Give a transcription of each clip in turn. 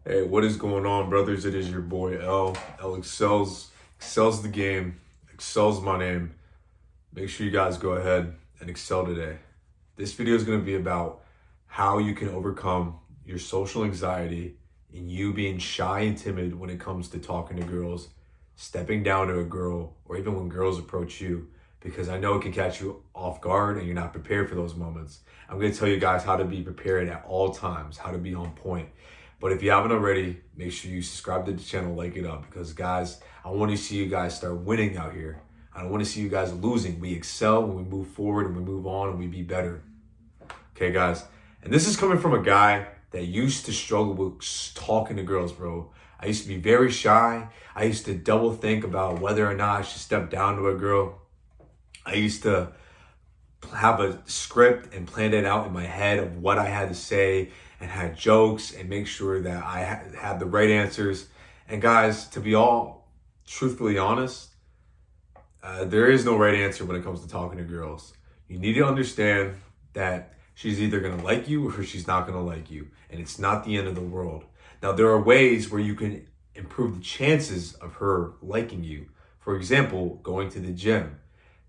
Hey, what is going on, brothers? It is your boy L. Excels the game. Excels my name. Make sure you guys go ahead and excel today. This video is going to be about how you can overcome your social anxiety and you being shy and timid when it comes to talking to girls, stepping down to a girl, or even when girls approach you, because I know it can catch you off guard and you're not prepared for those moments. I'm going to tell you guys how to be prepared at all times, how to be on point. But if you haven't already, make sure you subscribe to the channel, like it up, because guys, I want to see you guys start winning out here. I don't want to see you guys losing. We excel when we move forward and we move on and we be better. Okay, guys. And this is coming from a guy that used to struggle with talking to girls, bro. I used to be very shy. I used to double think about whether or not I should step down to a girl. I used to have a script and plan it out in my head of what I had to say and had jokes and make sure that I had the right answers. And guys, to be all truthfully honest, there is no right answer when it comes to talking to girls. You need to understand that she's either going to like you or she's not going to like you. And it's not the end of the world. Now, there are ways where you can improve the chances of her liking you. For example, going to the gym,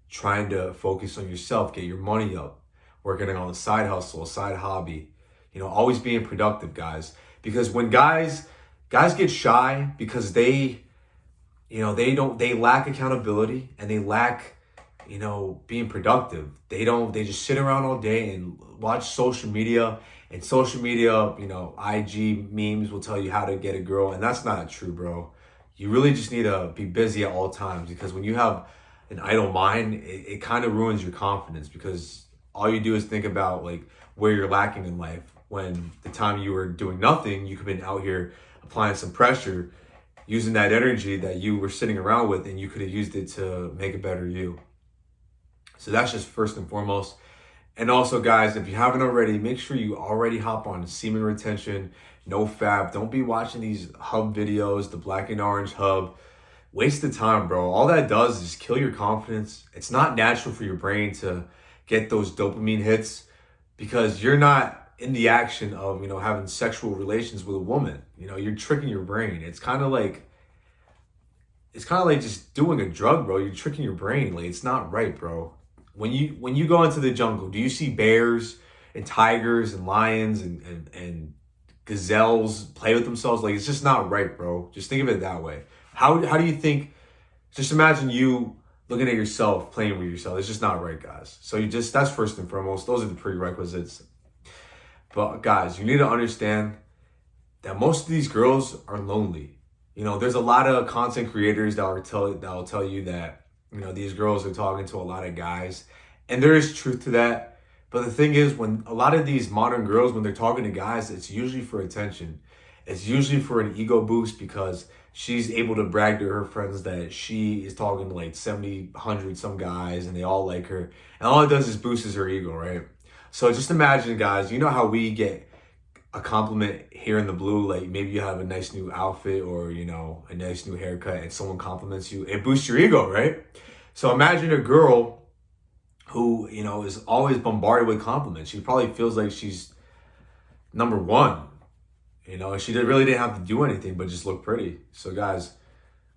trying to focus on yourself, get your money up, working on a side hustle, a side hobby, always being productive, guys. Because when guys get shy because they lack accountability and they lack, being productive. They just sit around all day and watch social media, and social media, IG memes will tell you how to get a girl. And that's not true, bro. You really just need to be busy at all times, because when you have an idle mind, it kind of ruins your confidence, because all you do is think about like where you're lacking in life, when the time you were doing nothing, you could have been out here applying some pressure, using that energy that you were sitting around with, and you could have used it to make a better you. So that's just first and foremost. And also, guys, if you haven't already, make sure you already hop on semen retention, no fab. Don't be watching these hub videos, the black and orange hub. Waste of time, bro. All that does is kill your confidence. It's not natural for your brain to get those dopamine hits, because you're not in the action of, having sexual relations with a woman. You're tricking your brain. It's kind of like just doing a drug, bro. You're tricking your brain. Like, it's not right, bro. When you go into the jungle, do you see bears and tigers and lions and gazelles play with themselves? Like, it's just not right, bro. Just think of it that way. How do you think? Just imagine you looking at yourself, playing with yourself. It's just not right, guys. So that's first and foremost. Those are the prerequisites. But guys, you need to understand that most of these girls are lonely. There's a lot of content creators that will tell you that, these girls are talking to a lot of guys. And there is truth to that. But the thing is, when a lot of these modern girls, when they're talking to guys, it's usually for attention. It's usually for an ego boost, because she's able to brag to her friends that she is talking to like 70, 100 some guys and they all like her. And all it does is boosts her ego, right? So just imagine, guys, you know how we get a compliment here in the blue, like maybe you have a nice new outfit or, a nice new haircut, and someone compliments you, it boosts your ego, right? So imagine a girl who, is always bombarded with compliments. She probably feels like she's number one. She really didn't have to do anything but just look pretty. So guys,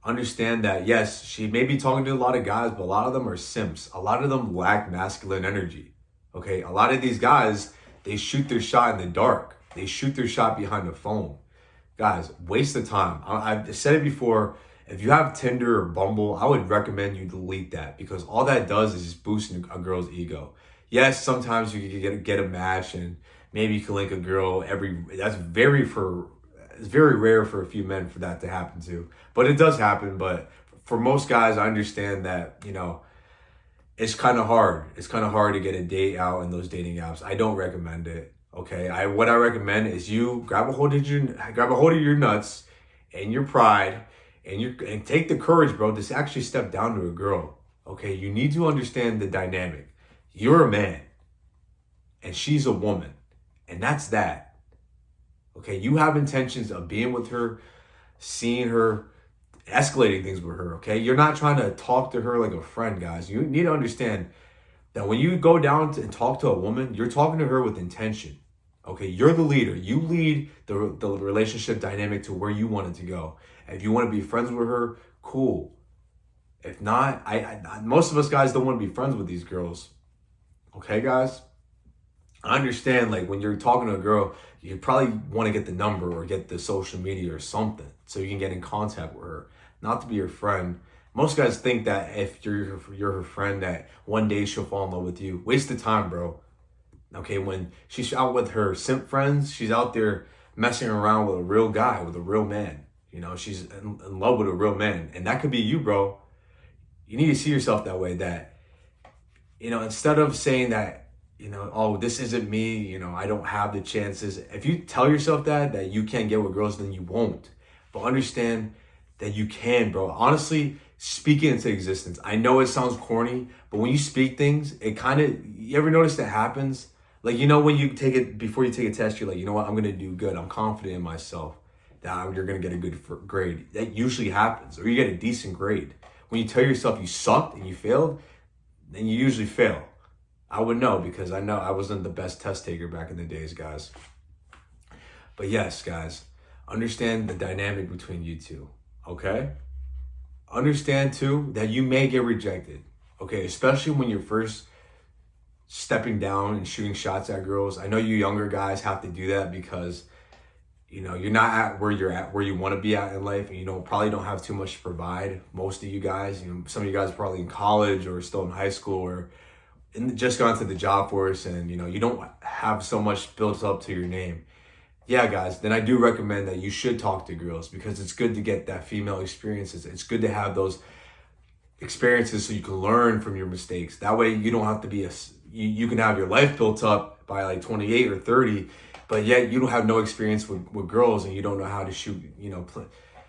understand that, yes, she may be talking to a lot of guys, but a lot of them are simps. A lot of them lack masculine energy. Okay, a lot of these guys, they shoot their shot in the dark. They shoot their shot behind the phone. Guys, waste of time. I've said it before. If you have Tinder or Bumble, I would recommend you delete that, because all that does is just boost a girl's ego. Yes, sometimes you can get a match and maybe you can link a girl it's very rare for a few men for that to happen to. But it does happen. But for most guys, I understand that, it's kind of hard. It's kind of hard to get a date out in those dating apps. I don't recommend it. Okay. What I recommend is you grab a hold of your nuts and your pride and take the courage, bro, to actually step down to a girl. Okay. You need to understand the dynamic. You're a man and she's a woman. And that's that. Okay, you have intentions of being with her, seeing her, escalating things with her, okay? You're not trying to talk to her like a friend, guys. You need to understand that when you go down and talk to a woman, you're talking to her with intention. Okay, you're the leader. You lead the relationship dynamic to where you want it to go. If you want to be friends with her, cool. If not, most of us guys don't want to be friends with these girls. Okay, guys? I understand, like, when you're talking to a girl, you probably want to get the number or get the social media or something so you can get in contact with her, not to be your friend. Most guys think that if you're her friend, that one day she'll fall in love with you. Waste of time, bro. Okay, when she's out with her simp friends, she's out there messing around with a real guy, with a real man. You know, she's in love with a real man. And that could be you, bro. You need to see yourself that way, that, you know, instead of saying that, you know, oh, this isn't me, you know, I don't have the chances. If you tell yourself that you can't get with girls, then you won't. But understand that you can, bro. Honestly, speak it into existence. I know it sounds corny, but when you speak things, it kind of, you ever notice that happens? Like, you know, when you take it, before you take a test, you're like, you know what, I'm going to do good. I'm confident in myself that you're going to get a good grade. That usually happens, or you get a decent grade. When you tell yourself you sucked and you failed, then you usually fail. I would know, because I know I wasn't the best test taker back in the days, guys. But yes, guys, understand the dynamic between you two, okay? Understand, too, that you may get rejected, okay? Especially when you're first stepping down and shooting shots at girls. I know you younger guys have to do that because, you know, you're not at where you want to be at in life, and you probably don't have too much to provide. Most of you guys, you know, some of you guys are probably in college or still in high school or just gone to the job force, and, you know, you don't have so much built up to your name. Yeah, guys, then I do recommend that you should talk to girls, because it's good to get that female experiences. It's good to have those experiences so you can learn from your mistakes. That way you don't have to be you can have your life built up by like 28 or 30, but yet you don't have no experience with girls, and you don't know how to shoot, you know,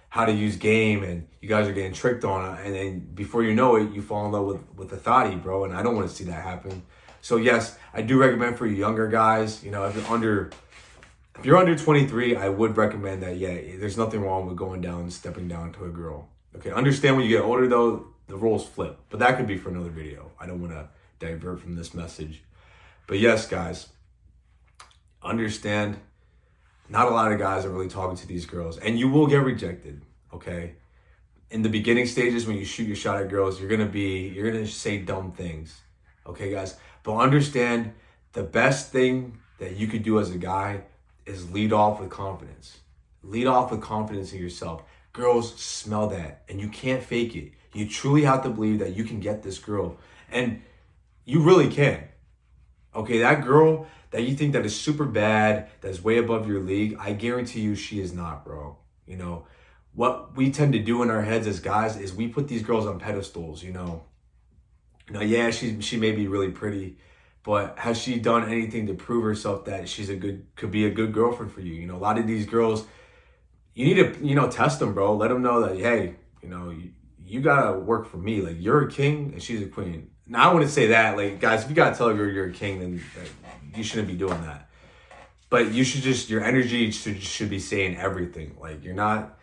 how to use game, and you guys are getting tricked on it, and then before you know it, you fall in love with a thotty, bro, and I don't want to see that happen. So yes, I do recommend for you younger guys, you know, if you're under 23, I would recommend that, yeah, there's nothing wrong with going down and stepping down to a girl. Okay, understand when you get older, though, the roles flip. But that could be for another video. I don't want to divert from this message. But yes, guys, understand, not a lot of guys are really talking to these girls. And you will get rejected, okay? In the beginning stages, when you shoot your shot at girls, you're gonna say dumb things. Okay, guys? But understand, the best thing that you could do as a guy is lead off with confidence. Lead off with confidence in yourself. Girls smell that, and you can't fake it. You truly have to believe that you can get this girl, and you really can. Okay, that girl that you think that is super bad, that's way above your league, I guarantee you she is not, bro. You know, what we tend to do in our heads as guys is we put these girls on pedestals, you know. Now, yeah, she may be really pretty, but has she done anything to prove herself that she's could be a good girlfriend for you? You know, a lot of these girls, you need to, you know, test them, bro. Let them know that, hey, you know, you gotta work for me. Like, you're a king and she's a queen. Now, I wouldn't say that. Like, guys, if you gotta tell her you're a king, then you shouldn't be doing that. But you should your energy should be saying everything. Like, you're not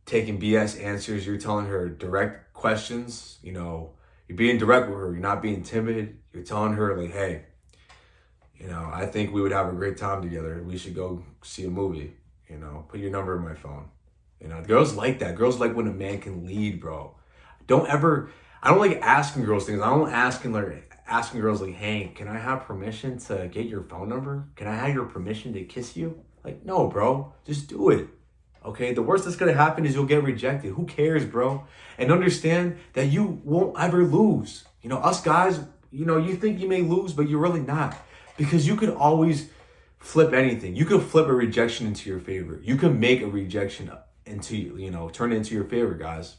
taking BS answers. You're telling her direct questions. You know, you're being direct with her. You're not being timid. You're telling her, like, hey, you know, I think we would have a great time together. We should go see a movie. You know, put your number in my phone. You know, girls like that. Girls like when a man can lead, bro. I don't like asking girls things. I don't asking girls like, hey, can I have permission to get your phone number? Can I have your permission to kiss you? Like, no, bro, just do it. Okay, the worst that's gonna happen is you'll get rejected. Who cares, bro? And understand that you won't ever lose. You know, us guys, you know, you think you may lose, but you're really not. Because you could always flip anything. You could flip a rejection into your favor. You can make a rejection into, you know, turn it into your favor, guys.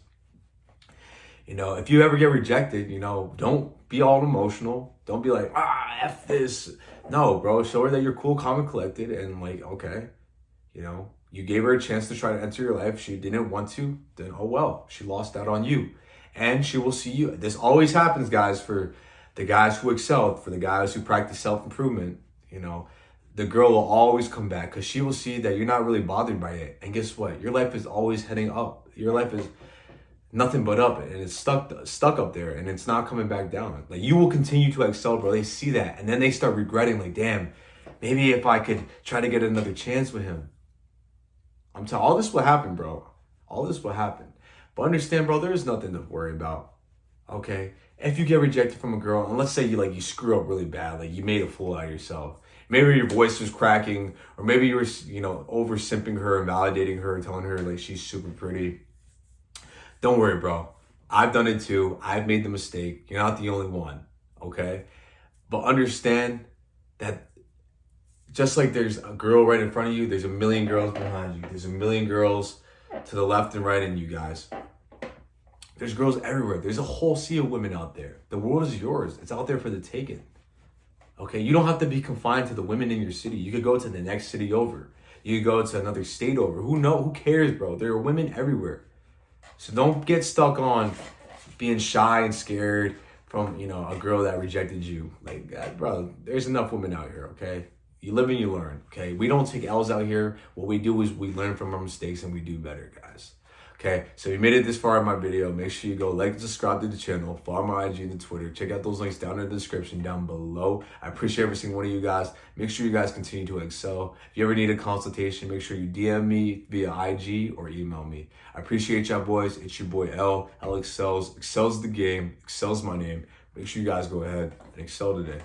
You know, if you ever get rejected, you know, don't be all emotional. Don't be like, F this. No, bro, show her that you're cool, calm, and collected, and like, okay, you know, you gave her a chance to try to enter your life. She didn't want to, then oh well, she lost out on you. And she will see you. This always happens, guys, for the guys who excel, for the guys who practice self-improvement. You know, the girl will always come back because she will see that you're not really bothered by it. And guess what? Your life is always heading up. Your life is nothing but up, and it's stuck up there, and it's not coming back down. Like, you will continue to excel, bro. They see that, and then they start regretting, like, damn, Maybe if I could try to get another chance with him. I'm telling all this will happen, bro. All this will happen. But understand, bro, there's nothing to worry about. Okay? If you get rejected from a girl, and let's say you screw up really bad, like you made a fool out of yourself. Maybe your voice was cracking, or maybe you were, over simping her and validating her, telling her like she's super pretty. Don't worry, bro. I've done it too. I've made the mistake. You're not the only one. Okay? But understand that just like there's a girl right in front of you, there's a million girls behind you. There's a million girls to the left and right in you guys. There's girls everywhere. There's a whole sea of women out there. The world is yours. It's out there for the taking. Okay? You don't have to be confined to the women in your city. You could go to the next city over. You could go to another state over. Who cares, bro? There are women everywhere. So don't get stuck on being shy and scared from, a girl that rejected you. Like, bro, there's enough women out here, okay? You live and you learn, okay? We don't take L's out here. What we do is we learn from our mistakes and we do better, guys. Okay, so if you made it this far in my video, make sure you go like and subscribe to the channel, follow my IG and Twitter, check out those links down in the description down below. I appreciate every single one of you guys. Make sure you guys continue to excel. If you ever need a consultation, make sure you DM me via IG or email me. I appreciate y'all boys. It's your boy L excels. Excels the game. Excels my name. Make sure you guys go ahead and excel today.